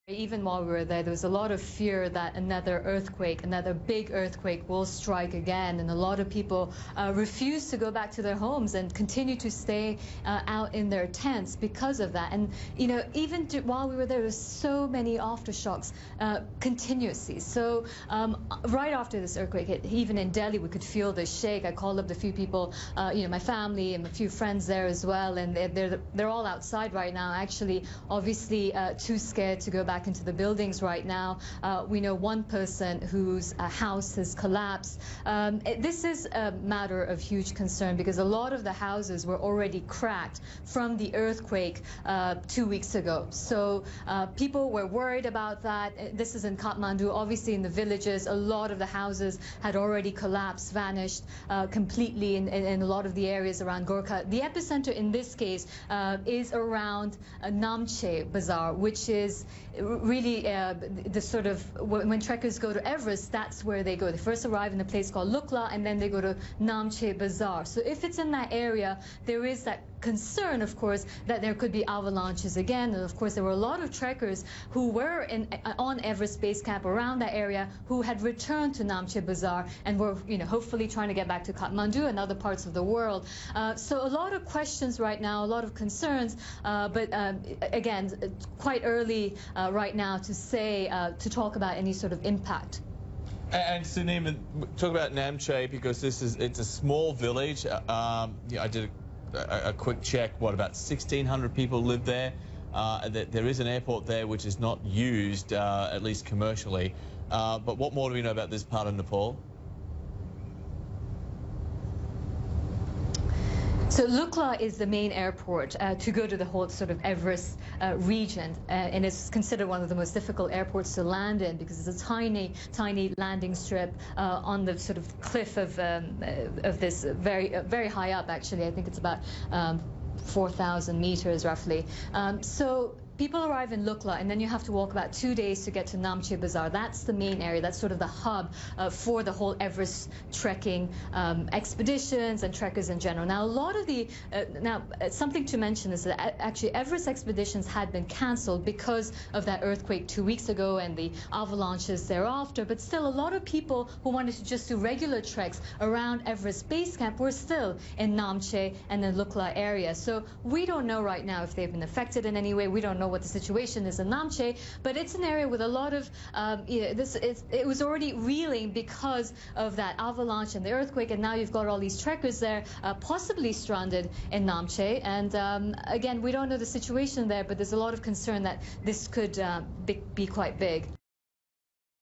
Even while we were there was a lot of fear that another earthquake, another big earthquake will strike again, and a lot of people refuse to go back to their homes and continue to stay out in their tents because of that. And even while we were there was so many aftershocks continuously. So right after this earthquake hit, even in Delhi, we could feel the shake. I called up a few people, my family and a few friends there as well, and they're all outside right now, actually, obviously too scared to go back into the buildings right now. We know one person whose house has collapsed. This is a matter of huge concern because a lot of the houses were already cracked from the earthquake 2 weeks ago. So people were worried about that. This is in Kathmandu. Obviously in the villages, a lot of the houses had already collapsed, vanished completely in a lot of the areas around Gorkha. The epicenter in this case is around Namche Bazaar, which is really the sort of, when trekkers go to Everest, that's where they go. They first arrive in a place called Lukla, and then they go to Namche Bazaar. So if it's in that area, there is that concern, of course, that there could be avalanches again. And of course, there were a lot of trekkers who were on Everest Base Camp around that area who had returned to Namche Bazaar and were, hopefully trying to get back to Kathmandu and other parts of the world. So a lot of questions right now, a lot of concerns, but again, quite early right now to say, to talk about any sort of impact. And Suneema, talk about Namche because it's a small village. I did a quick check. What, about 1,600 people live there? There is an airport there which is not used, at least commercially. But what more do we know about this part of Nepal? So Lukla is the main airport to go to the whole sort of Everest region, and it's considered one of the most difficult airports to land in because it's a tiny, tiny landing strip on the sort of cliff of this very high up. Actually, I think it's about 4,000 meters roughly. So people arrive in Lukla, and then you have to walk about 2 days to get to Namche Bazaar. That's the main area. That's sort of the hub for the whole Everest trekking expeditions and trekkers in general. Now, a lot of the something to mention is that actually Everest expeditions had been cancelled because of that earthquake 2 weeks ago and the avalanches thereafter. But still, a lot of people who wanted to just do regular treks around Everest Base Camp were still in Namche and the Lukla area. So we don't know right now if they've been affected in any way. We don't know what the situation is in Namche, but it's an area with a lot of it was already reeling because of that avalanche and the earthquake, and now you've got all these trekkers there possibly stranded in Namche. And again, we don't know the situation there, but there's a lot of concern that this could be quite big.